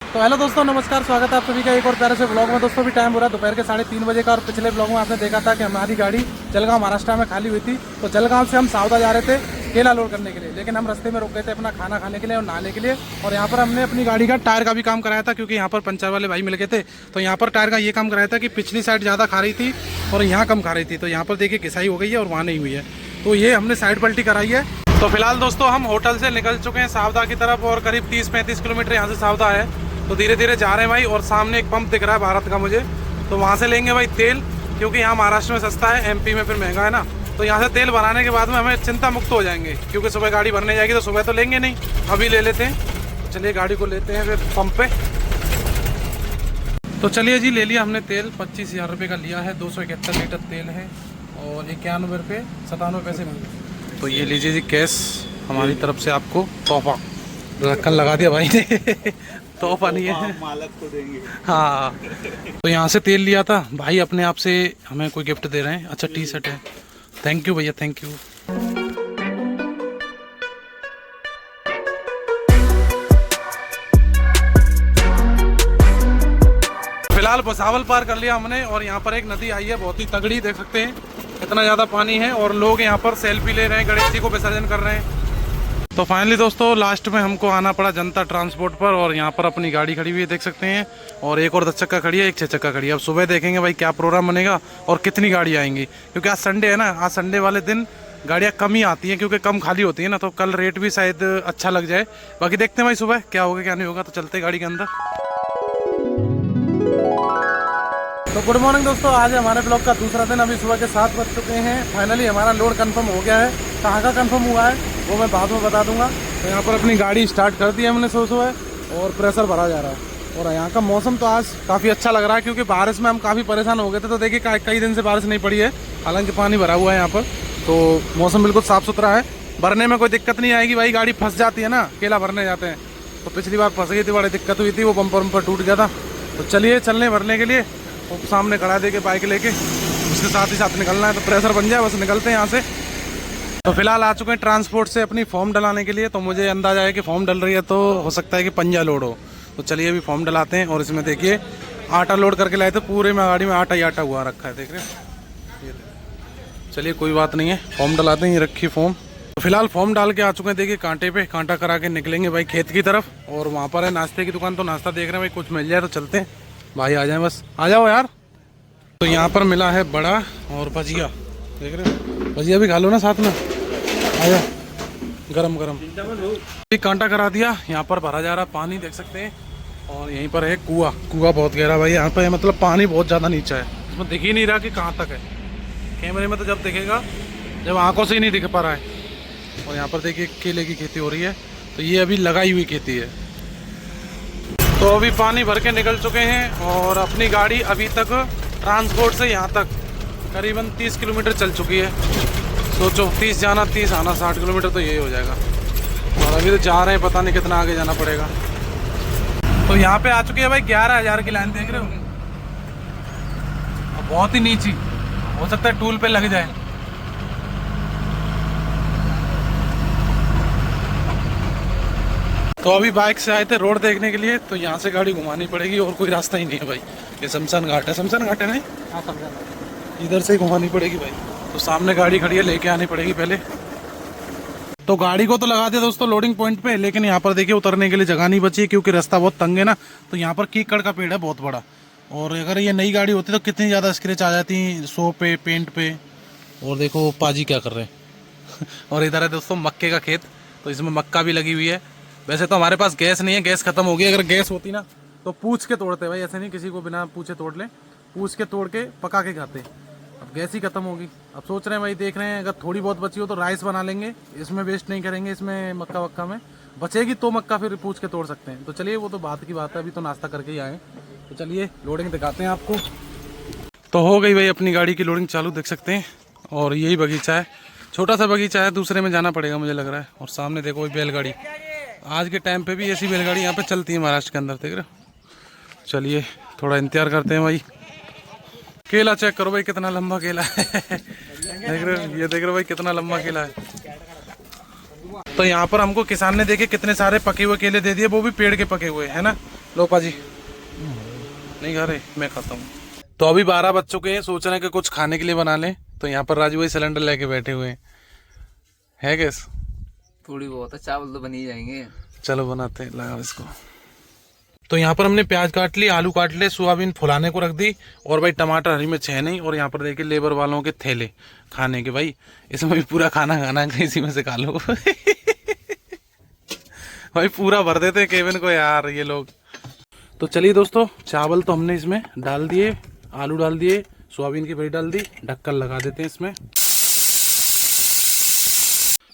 तो हेलो दोस्तों, नमस्कार। स्वागत है आप सभी का एक और प्यारे से ब्लॉग में। दोस्तों भी टाइम हो रहा है दोपहर के 3:30 बजे का। और पिछले ब्लॉग में आपने देखा था कि हमारी गाड़ी जलगांव महाराष्ट्र में खाली हुई थी। तो जलगांव से हम सावदा जा रहे थे केला लोड करने के लिए, लेकिन हम रास्ते में रुक गए थे अपना खाना खाने के लिए और नहाने के लिए। और यहाँ पर हमने अपनी गाड़ी का टायर का भी काम कराया था, क्योंकि यहाँ पर पंचर वाले भाई मिल गए थे। तो यहाँ पर टायर का ये काम कराया था कि पिछली साइड ज़्यादा खा रही थी और यहाँ कम खा रही थी। तो यहाँ पर देखिए घिसाई हो गई है और वहाँ नहीं हुई है, तो ये हमने साइड पलटी कराई है। तो फिलहाल दोस्तों हम होटल से निकल चुके हैं सावदा की तरफ, और करीब 30-35 किलोमीटर यहाँ से सावदा है। तो धीरे धीरे जा रहे हैं भाई। और सामने एक पंप दिख रहा है भारत का मुझे, तो वहाँ से लेंगे भाई तेल, क्योंकि यहाँ महाराष्ट्र में सस्ता है, एमपी में फिर महंगा है ना। तो यहाँ से तेल भराने के बाद में हमें चिंता मुक्त हो जाएंगे, क्योंकि सुबह गाड़ी भरने जाएगी तो सुबह तो लेंगे नहीं, अभी ले लेते हैं। चलिए गाड़ी को लेते हैं फिर पंप पे। तो चलिए जी, ले लिया हमने तेल। 25,000 रुपये का लिया है। 271 लीटर तेल है और 91 रुपये 97 पैसे मिले। तो ये लीजिए जी कैश, हमारी तरफ से आपको तोहफा। ढक्कन लगा दिया भाई ने तोहफा नहीं है, मालक को देंगे। हाँ, तो यहाँ से तेल लिया था भाई, अपने आप से हमें कोई गिफ्ट दे रहे हैं। अच्छा टी शर्ट है, थैंक यू भैया, थैंक यू। फिलहाल भुसावल पार कर लिया हमने, और यहाँ पर एक नदी आई है बहुत ही तगड़ी, देख सकते हैं कितना ज़्यादा पानी है। और लोग यहाँ पर सेल्फी ले रहे हैं, गणेश जी को विसर्जन कर रहे हैं। तो फाइनली दोस्तों लास्ट में हमको आना पड़ा जनता ट्रांसपोर्ट पर, और यहाँ पर अपनी गाड़ी खड़ी हुई है देख सकते हैं, और एक और 10 चक्का खड़ी है, एक 6 चक्का खड़ी है। अब सुबह देखेंगे भाई क्या प्रोग्राम बनेगा और कितनी गाड़ी आएंगी, क्योंकि आज संडे है ना। आज संडे वाले दिन गाड़ियाँ कम ही आती हैं, क्योंकि कम खाली होती है ना, तो कल रेट भी शायद अच्छा लग जाए। बाकी देखते हैं भाई सुबह क्या होगा क्या नहीं होगा। तो चलते गाड़ी के अंदर। तो गुड मॉर्निंग दोस्तों, आज हमारे ब्लॉग का दूसरा दिन। अभी सुबह के 7 बज चुके हैं। फाइनली हमारा लोड कंफर्म हो गया है। कहाँ का कंफर्म हुआ है वो मैं बाद में बता दूंगा। तो यहाँ पर अपनी गाड़ी स्टार्ट कर दी है हमने सुबह, और प्रेशर भरा जा रहा है। और यहाँ का मौसम तो आज काफ़ी अच्छा लग रहा है, क्योंकि बारिश में हम काफ़ी परेशान हो गए थे। तो देखिए कई दिन से बारिश नहीं पड़ी है, हालांकि पानी भरा हुआ है यहाँ पर। तो मौसम बिल्कुल साफ़ सुथरा है, भरने में कोई दिक्कत नहीं आएगी भाई। गाड़ी फंस जाती है ना, केला भरने जाते हैं, तो पिछली बार फंस गई थी, बड़ी दिक्कत हुई थी, वो बम्पर टूट गया था। तो चलिए चलने भरने के लिए, वो सामने खड़ा दे के बाइक लेके, उसके साथ ही साथ निकलना है। तो प्रेशर बन जाए बस, निकलते हैं यहाँ से। तो फिलहाल आ चुके हैं ट्रांसपोर्ट से अपनी फॉर्म डलाने के लिए। तो मुझे अंदाजा है कि फॉर्म डल रही है, तो हो सकता है कि पंजा लोड हो। तो चलिए अभी फॉर्म डलाते हैं। और इसमें देखिए आटा लोड करके लाए थे, पूरे में गाड़ी में आटा ही आटा हुआ रखा है, देख रहे हैं। चलिए कोई बात नहीं है, फॉर्म डलाते हैं। ये रखी फॉर्म। तो फिलहाल फॉर्म डाल के आ चुके हैं, देखिए कांटे पे कांटा करा के निकलेंगे भाई खेत की तरफ। और वहाँ पर है नाश्ते की दुकान, तो नाश्ता देख रहे हैं भाई, कुछ मिल जाए तो चलते हैं भाई। आ जाए बस, आ जाओ यार। तो यहाँ पर मिला है बड़ा और भजिया, देख रहे हो, भजिया भी खा लो ना साथ में, आया गरम गरम। एक कांटा करा दिया, यहाँ पर भरा जा रहा पानी, देख सकते हैं। और यहीं पर है कुआं, कुआं बहुत गहरा भाई यहाँ पर, मतलब पानी बहुत ज़्यादा नीचा है, इसमें दिख ही नहीं रहा कि कहाँ तक है। कैमरे में तो जब दिखेगा, जब आंखों से ही नहीं दिख पा रहा है। और यहाँ पर देखिए केले की खेती हो रही है, तो ये अभी लगाई हुई खेती है। तो अभी पानी भर के निकल चुके हैं, और अपनी गाड़ी अभी तक ट्रांसपोर्ट से यहाँ तक करीबन 30 किलोमीटर चल चुकी है। सोचो 30 जाना 30 आना, 60 किलोमीटर तो यही हो जाएगा। और अभी तो जा रहे हैं, पता नहीं कितना आगे जाना पड़ेगा। तो यहाँ पे आ चुके हैं भाई 11,000 की लाइन, देख रहे हो, बहुत ही नीची, हो सकता है टूल पे लग जाए। तो अभी बाइक से आए थे रोड देखने के लिए, तो यहाँ से गाड़ी घुमानी पड़ेगी, और कोई रास्ता ही नहीं है भाई। ये शमशान घाट है, शमशान घाट है नहीं, हाँ शमशान घाट, इधर से ही घुमानी पड़ेगी भाई। तो सामने गाड़ी खड़ी है, लेके आनी पड़ेगी पहले। तो गाड़ी को तो लगा दिया दोस्तों लोडिंग पॉइंट पे, लेकिन यहाँ पर देखिए उतरने के लिए जगह नहीं बची है, क्योंकि रास्ता बहुत तंग है ना। तो यहाँ पर कीकड़ का पेड़ है बहुत बड़ा, और अगर ये नई गाड़ी होती तो कितनी ज़्यादा स्क्रैच आ जाती शो पे, पेंट पे। और देखो पाजी क्या कर रहे हैं और इधर है दोस्तों मक्के का खेत, तो इसमें मक्का भी लगी हुई है। वैसे तो हमारे पास गैस नहीं है, गैस खत्म हो गई। अगर गैस होती ना तो पूछ के तोड़ते भाई, ऐसे नहीं किसी को बिना पूछे तोड़ ले, पूछ के तोड़ के पका के खाते। अब गैस ही खत्म होगी। अब सोच रहे हैं भाई, देख रहे हैं अगर थोड़ी बहुत बची हो तो राइस बना लेंगे, इसमें वेस्ट नहीं करेंगे, इसमें मक्का वक्का में बचेगी तो मक्का फिर पूछ के तोड़ सकते हैं। तो चलिए वो तो बात की बात है, अभी तो नाश्ता करके ही आए। तो चलिए लोडिंग दिखाते हैं आपको। तो हो गई भाई अपनी गाड़ी की लोडिंग चालू, देख सकते हैं। और यही बगीचा है, छोटा सा बगीचा है, दूसरे में जाना पड़ेगा मुझे लग रहा है। और सामने देखो बैलगाड़ी, आज के टाइम पे भी ऐसी बैलगाड़ी यहाँ पे चलती है महाराष्ट्र के अंदर, देख रहे हो। चलिए थोड़ा इंतजार करते हैं भाई। केला चेक करो भाई, कितना लंबा केला है देख रहे हो, ये देख रहे हो भाई कितना लंबा केला है। तो यहाँ पर हमको किसान ने देखे कितने सारे पके हुए केले दे दिए, वो भी पेड़ के पके हुए है ना। लो पाजी, नहीं खा रहे, मैं खाता हूँ। तो अभी 12 बज चुके हैं, सोच रहे हैं कि कुछ खाने के लिए बना लें। तो यहाँ पर राजू भाई सिलेंडर लेके बैठे हुए हैं, है गैस? थोड़ी बहुत है, चावल तो बन ही जाएंगे। चलो बनाते हैं, लगाओ इसको। तो यहाँ पर हमने प्याज काट ली, आलू काट ले, सोयाबीन फुलाने को रख दी, और भाई टमाटर हरी मिर्च है नहीं। और यहाँ पर देखिए लेबर वालों के थैले खाने के, भाई इसमें भी पूरा खाना खाना है, इसी में से खा लो। भाई पूरा भर देते हैं केबिन को यार ये लोग। तो चलिए दोस्तों, चावल तो हमने इसमें डाल दिए, आलू डाल दिए, सोयाबीन की भरी डाल दी, ढक्कन लगा देते हैं इसमें।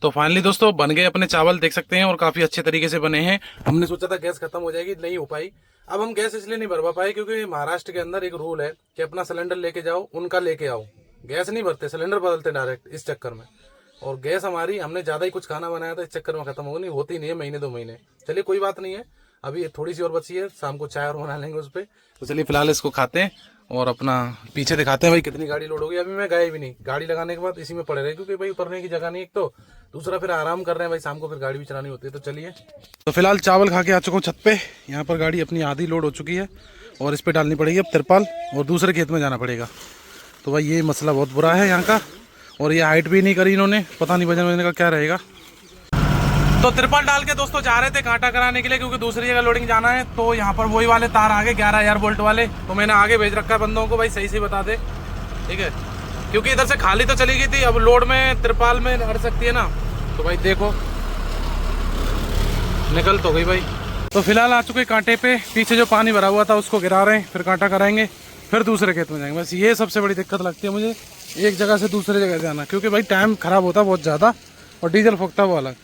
तो फाइनली दोस्तों बन गए अपने चावल, देख सकते हैं, और काफी अच्छे तरीके से बने हैं। हमने सोचा था गैस खत्म हो जाएगी, नहीं हो पाई। अब हम गैस इसलिए नहीं भरवा पाए क्योंकि महाराष्ट्र के अंदर एक रूल है कि अपना सिलेंडर लेके जाओ, उनका लेके आओ। गैस नहीं भरते, सिलेंडर बदलते डायरेक्ट, इस चक्कर में। और गैस हमारी, हमने ज्यादा ही कुछ खाना बनाया था, इस चक्कर में खत्म होती नहीं है, महीने 2 महीने। चलिए कोई बात नहीं है, अभी थोड़ी सी और बची है, शाम को चाय और बना लेंगे उस पर। तो चलिए फिलहाल इसको खाते हैं और अपना पीछे दिखाते हैं भाई कितनी गाड़ी लोड होगी। अभी मैं गए भी नहीं, गाड़ी लगाने के बाद इसी में पड़े रहे, क्योंकि भाई उतरने की जगह नहीं, एक तो दूसरा फिर आराम कर रहे हैं भाई, शाम को फिर गाड़ी भी चलानी होती है। तो चलिए, तो फिलहाल चावल खा के आ चुका हूँ छत पे। यहाँ पर गाड़ी अपनी आधी लोड हो चुकी है और इस पर डालनी पड़ेगी अब तिरपाल, और दूसरे खेत में जाना पड़ेगा। तो भाई ये मसला बहुत बुरा है यहाँ का, और ये हाइट भी नहीं करी इन्होंने, पता नहीं वजन वजन का क्या रहेगा। तो तिरपाल डाल के दोस्तों जा रहे थे कांटा कराने के लिए, क्योंकि दूसरी जगह लोडिंग जाना है। तो यहाँ पर वही वाले तार आगे 11,000 वोल्ट वाले, तो मैंने आगे भेज रखा है बंदों को, भाई सही से बता दे, ठीक है, क्योंकि इधर से खाली तो चली गई थी, अब लोड में तिरपाल में अड़ सकती है ना। तो भाई देखो निकल तो गई भाई। तो फिलहाल आ चुके कांटे पे, पीछे जो पानी भरा हुआ था उसको गिरा रहे हैं, फिर कांटा कराएंगे, फिर दूसरे खेत में जाएंगे। बस ये सबसे बड़ी दिक्कत लगती है मुझे, एक जगह से दूसरी जगह जाना, क्योंकि भाई टाइम खराब होता है बहुत ज़्यादा, और डीजल फूकता है वो अलग।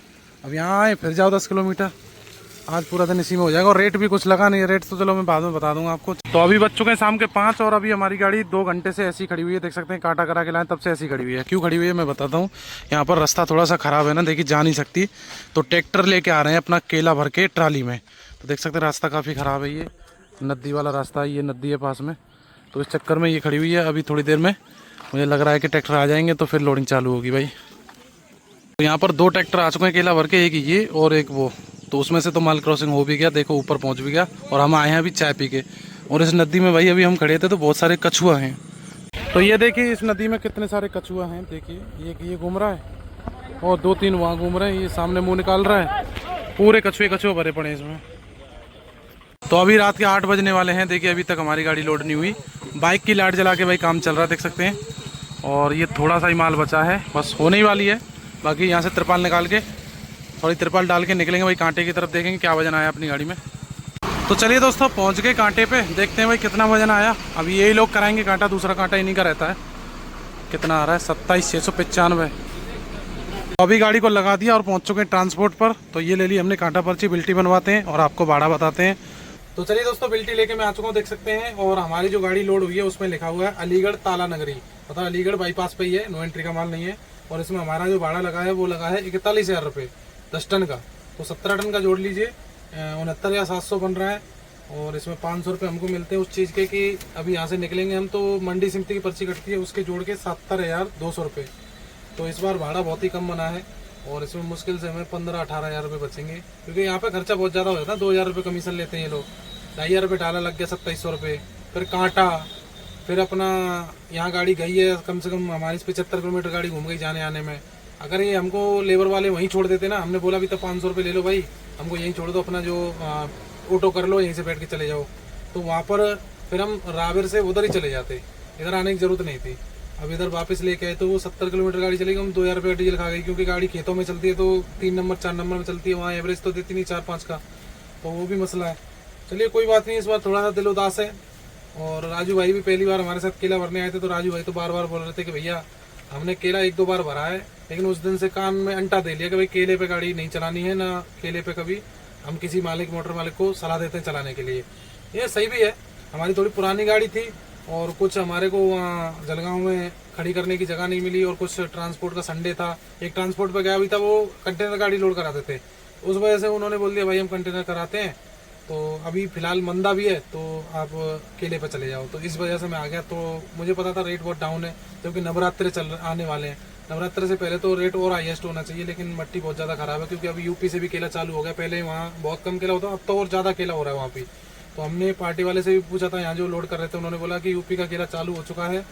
अब यहाँ आए फिर जाओ 10 किलोमीटर, आज पूरा दिन इसी में हो जाएगा। और रेट भी कुछ लगा नहीं है, रेट तो चलो मैं बाद में बता दूंगा आपको। तो अभी बज चुके हैं शाम के 5, और अभी हमारी गाड़ी 2 घंटे से ऐसी खड़ी हुई है, देख सकते हैं, कांटा करा के लाए तब से ऐसी खड़ी हुई है। क्यों खड़ी हुई है मैं बताता हूँ। यहाँ पर रास्ता थोड़ा सा खराब है ना, देखिए जा नहीं सकती, तो ट्रैक्टर लेके आ रहे हैं अपना केला भर के ट्राली में। तो देख सकते हैं रास्ता काफ़ी ख़राब है, ये नदी वाला रास्ता है, ये नदी है पास में, तो इस चक्कर में ये खड़ी हुई है। अभी थोड़ी देर में मुझे लग रहा है कि ट्रैक्टर आ जाएंगे तो फिर लोडिंग चालू होगी भाई। तो यहाँ पर 2 ट्रैक्टर आ चुके हैं केला भर के, एक ये और एक वो। तो उसमें से तो माल क्रॉसिंग हो भी गया, देखो ऊपर पहुँच भी गया, और हम आए हैं अभी चाय पी के। और इस नदी में भाई अभी हम खड़े थे तो बहुत सारे कछुआ हैं। तो ये देखिए इस नदी में कितने सारे कछुआ हैं, देखिए ये घूम रहा है, और 2-3 वहाँ घूम रहे हैं, ये सामने मुँह निकाल रहा है, पूरे कछुए भरे पड़े हैं इसमें। तो अभी रात के 8 बजने वाले हैं, देखिए अभी तक हमारी गाड़ी लोड नहीं हुई। बाइक की लाइट जला के भाई काम चल रहा है, देख सकते हैं। और ये थोड़ा सा ही माल बचा है, बस होने ही वाली है। बाकी यहाँ से तिरपाल निकाल के, थोड़ी तिरपाल डाल के निकलेंगे भाई कांटे की तरफ, देखेंगे क्या वजन आया अपनी गाड़ी में। तो चलिए दोस्तों पहुँच गए कांटे पे, देखते हैं भाई कितना वजन आया। अभी यही लोग कराएंगे कांटा, दूसरा कांटा इन्हीं का रहता है। कितना आ रहा है? 27,695। अभी गाड़ी को लगा दिया और पहुँच चुके हैं ट्रांसपोर्ट पर। तो ये ले ली हमने कांटा पर्ची, बिल्टी बनवाते हैं और आपको भाड़ा बताते हैं। तो चलिए दोस्तों बिल्टी लेके मैं आ चुका हूँ, देख सकते हैं। और हमारी जो गाड़ी लोड हुई है उसमें लिखा हुआ है अलीगढ़ ताला नगरी, मतलब अलीगढ़ बाईपास पे ही है, नो एंट्री का माल नहीं है। और इसमें हमारा जो भाड़ा लगा है वो लगा है 41,000 रुपये 10 टन का। तो 17 टन का जोड़ लीजिए, 69,700 बन रहा है। और इसमें 500 रुपये हमको मिलते हैं उस चीज़ के कि अभी यहाँ से निकलेंगे हम, तो मंडी समिति की पर्ची कटती है, उसके जोड़ के 70,200 रुपये। तो इस बार भाड़ा बहुत ही कम बना है, और इसमें मुश्किल से हमें 15-18 हज़ार रुपये बचेंगे, क्योंकि यहाँ पे खर्चा बहुत ज़्यादा हो जाता है। 2,000 रुपये कमीशन लेते हैं ये लोग, 2,500 रुपये डाला लग गया, 2700 रुपये, फिर कांटा, फिर अपना यहाँ गाड़ी गई है कम से कम हमारी 75 किलोमीटर गाड़ी घूम गई जाने आने में। अगर ये हमको लेबर वाले वहीं छोड़ देते ना, हमने बोला भी तो 500 रुपये ले लो भाई, हमको यहीं छोड़ दो, अपना जो ऑटो कर लो, यहीं से बैठ के चले जाओ, तो वहाँ पर फिर हम रावेर से उधर ही चले जाते, इधर आने की ज़रूरत नहीं थी। अब इधर वापस लेके आए तो वो 70 किलोमीटर गाड़ी चलेगी, हम 2,000 रुपये डीजल खा गई, क्योंकि गाड़ी खेतों में चलती है तो 3 नंबर 4 नंबर में चलती है, वहाँ एवरेज तो देती नहीं 4-5 का, तो वो भी मसला है। चलिए कोई बात नहीं, इस बार थोड़ा सा दिल उदास है। और राजू भाई भी पहली बार हमारे साथ केला भरने आए थे, तो राजू भाई तो बार बार बोल रहे थे कि भैया हमने केला 1-2 बार भरा है, लेकिन उस दिन से कान में अंटा दे लिया कि भाई केले पे गाड़ी नहीं चलानी है, ना केले पे कभी हम किसी मालिक मोटर मालिक को सलाह देते हैं चलाने के लिए। ये सही भी है, हमारी थोड़ी पुरानी गाड़ी थी और कुछ हमारे को वहाँ जलगांव में खड़ी करने की जगह नहीं मिली, और कुछ ट्रांसपोर्ट का संडे था, एक ट्रांसपोर्ट पे गया भी था, वो कंटेनर गाड़ी लोड कराते थे, उस वजह से उन्होंने बोल दिया भाई हम कंटेनर कराते हैं, तो अभी फिलहाल मंदा भी है तो आप केले पे चले जाओ। तो इस वजह से मैं आ गया। तो मुझे पता था रेट बहुत डाउन है, क्योंकि नवरात्रे आने वाले हैं, नवरात्रे से पहले तो रेट और हाईएस्ट होना चाहिए, लेकिन मट्टी बहुत ज़्यादा खराब है, क्योंकि अभी यूपी से भी केला चालू हो गया। पहले वहाँ बहुत कम केला होता, अब तो और ज़्यादा केला हो रहा है वहाँ पे। तो हमने पार्टी वाले से भी पूछा था, यहाँ जो लोड कर रहे थे उन्होंने बोला कि यूपी का किला चालू हो चुका है,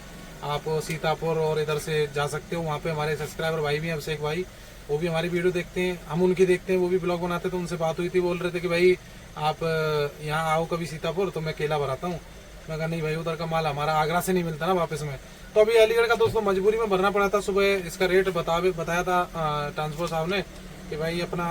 आप सीतापुर और इधर से जा सकते हो। वहाँ पे हमारे सब्सक्राइबर भाई भी हैं, अभिषेक भाई, वो भी हमारी वीडियो देखते हैं, हम उनकी देखते हैं, वो भी ब्लॉग बनाते, तो उनसे बात हुई थी, बोल रहे थे कि भाई आप यहाँ आओ कभी सीतापुर तो मैं केला भराता हूँ। मैं कहा नहीं भाई, उधर का माल हमारा आगरा से नहीं मिलता ना वापस में। तो अभी अलीगढ़ का दोस्तों मजबूरी में भरना पड़ा था। सुबह इसका रेट बताया था ट्रांसपोर्ट साहब ने कि भाई अपना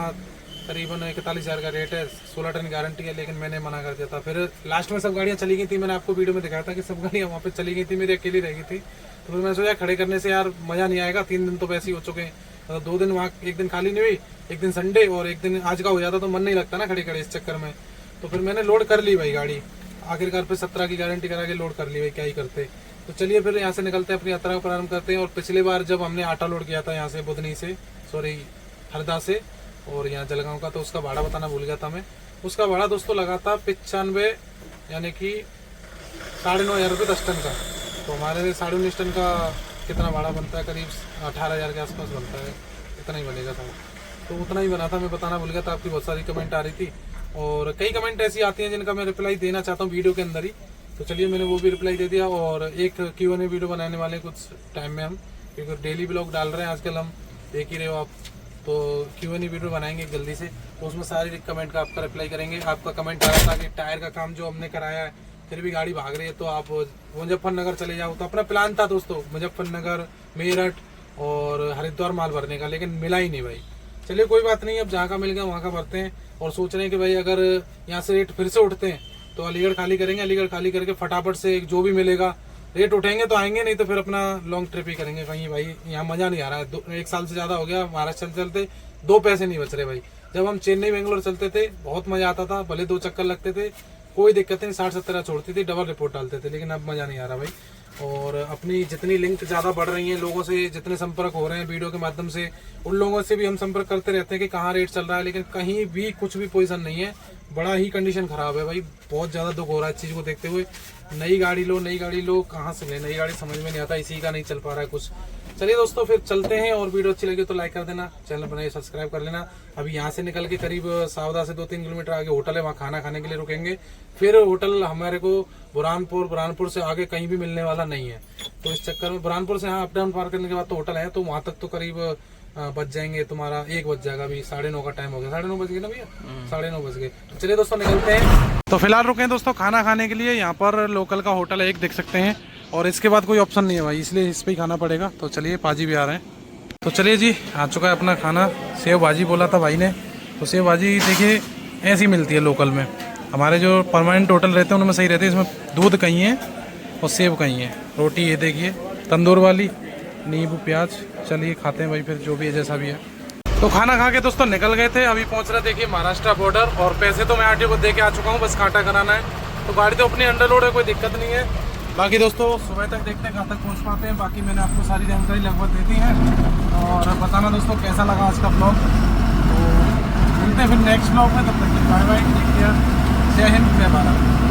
करीबन 41,000 का रेट है, 16 टन गारंटी है, लेकिन मैंने मना कर दिया था। फिर लास्ट में सब गाड़ियाँ चली गई थी, मैंने आपको वीडियो में दिखाया था कि सब गाड़ियाँ वहाँ पे चली गई थी, मेरी अकेली रह गई थी। तो फिर मैं सोचा खड़े करने से यार मजा नहीं आएगा, 3 दिन तो वैसे ही हो चुके हैं, मतलब 2 दिन वहाँ, एक दिन खाली नहीं हुई, एक दिन संडे और एक दिन आज का हो जाता तो मन नहीं लगता ना खड़े खड़े इस चक्कर में। तो फिर मैंने लोड कर ली भाई गाड़ी, आखिरकार फिर 17 की गारंटी करा के लोड कर ली भाई, क्या ही करते। तो चलिए फिर यहाँ से निकलते हैं, अपनी यात्रा का प्रारंभ करते हैं। और पिछली बार जब हमने आटा लोड किया था यहाँ से बुधनी से, सॉरी हरदा से और यहाँ जलगांव का, तो उसका भाड़ा बताना भूल गया था मैं। उसका भाड़ा दोस्तों लगा था 95, यानी कि 9,500 रुपये 10 टन का। तो हमारे 19.5 टन का कितना भाड़ा बनता है, करीब 18,000 के आसपास बनता है, इतना ही बनेगा था। तो उतना ही बना था, मैं बताना भूल गया था। आपकी बहुत सारी कमेंट आ रही थी और कई कमेंट ऐसी आती हैं जिनका मैं रिप्लाई देना चाहता हूँ वीडियो के अंदर ही। तो चलिए मैंने वो भी रिप्लाई दे दिया। और एक Q&A वीडियो बनाने वाले कुछ टाइम में हम, क्योंकि डेली ब्लॉग डाल रहे हैं आजकल हम, देख ही रहे हो आप। तो Q&A वीडियो बनाएंगे जल्दी से, तो उसमें सारे कमेंट का आपका रिप्लाई करेंगे। आपका कमेंट आ रहा था कि टायर का काम जो हमने कराया है फिर भी गाड़ी भाग रही है, तो आप मुजफ्फरनगर चले जाओ। तो अपना प्लान था दोस्तों मुजफ्फरनगर, मेरठ और हरिद्वार माल भरने का, लेकिन मिला ही नहीं भाई। चलिए कोई बात नहीं, अब जहाँ का मिल गया वहाँ का भरते हैं। और सोच रहे हैं कि भाई अगर यहाँ से रेट फिर से उठते हैं तो अलीगढ़ खाली करेंगे, अलीगढ़ खाली करके फटाफट से जो भी मिलेगा, रेट उठेंगे तो आएंगे, नहीं तो फिर अपना लॉन्ग ट्रिप ही करेंगे कहीं। भाई यहाँ मजा नहीं आ रहा है, 1 साल से ज्यादा हो गया महाराष्ट्र चलते, 2 पैसे नहीं बच रहे भाई। जब हम चेन्नई बेंगलोर चलते थे बहुत मजा आता था, भले 2 चक्कर लगते थे, कोई दिक्कत नहीं, 60-70 छोड़ती थी, डबल रिपोर्ट डालते थे, लेकिन अब मजा नहीं आ रहा भाई। और अपनी जितनी लिंक ज़्यादा बढ़ रही है, लोगों से जितने संपर्क हो रहे हैं वीडियो के माध्यम से, उन लोगों से भी हम संपर्क करते रहते हैं कि कहाँ रेट चल रहा है, लेकिन कहीं भी कुछ भी पोजीशन नहीं है, बड़ा ही कंडीशन खराब है भाई। बहुत ज़्यादा दुख हो रहा है इस चीज़ को देखते हुए। नई गाड़ी लो, कहाँ से ले नई गाड़ी, समझ में नहीं आता, इसी का नहीं चल पा रहा है कुछ। चलिए दोस्तों फिर चलते हैं, और वीडियो अच्छी लगी तो लाइक कर देना, चैनल बनाइए सब्सक्राइब कर लेना। अभी यहाँ से निकल के करीब सावदा से 2-3 किलोमीटर आगे होटल है, वहाँ खाना खाने के लिए रुकेंगे। फिर होटल हमारे को बुरहानपुर से आगे कहीं भी मिलने वाला नहीं है, तो इस चक्कर में बुरहानपुर से यहाँ अप डाउन पार करने के बाद तो होटल है, तो वहाँ तक तो करीब बच जाएंगे, तुम्हारा 1 बज जाएगा। अभी 9:30 का टाइम हो गया, 9:30 बज गए ना भैया, 9:30 बज गए। चलिए दोस्तों निकलते हैं। तो फिलहाल रुके हैं दोस्तों खाना खाने के लिए, यहाँ पर लोकल का होटल है एक, देख सकते हैं, और इसके बाद कोई ऑप्शन नहीं है भाई, इसलिए इस पर ही खाना पड़ेगा। तो चलिए पाजी भी आ रहे हैं। तो चलिए जी, आ चुका है अपना खाना। सेव भाजी बोला था भाई ने, तो सेव भाजी देखिए ऐसी मिलती है लोकल में, हमारे जो परमानेंट होटल रहते हैं उनमें सही रहते हैं। इसमें दूध कहीं है और सेव कहीं है, रोटी ये देखिए तंदूर वाली, नींबू प्याज। चलिए खाते हैं भाई फिर, जो भी है जैसा भी है। तो खाना खा के दोस्तों निकल गए थे, अभी पहुंच रहे देखिए महाराष्ट्र बॉर्डर। और पैसे तो मैं आरटीओ को दे के आ चुका हूँ, बस कांटा कराना है। तो गाड़ी तो अपनी अंडर लोड है, कोई दिक्कत नहीं है। बाकी दोस्तों सुबह तक देखते हैं कहाँ तक पहुँच पाते हैं। बाकी मैंने आपको सारी जानकारी लगभग दे दी है, और बताना दोस्तों कैसा लगा आज का ब्लॉग। तो मिलते हैं फिर नेक्स्ट ब्लॉग में, तब तक बाय बाय, टेक केयर, जय हिंद, जय भारत।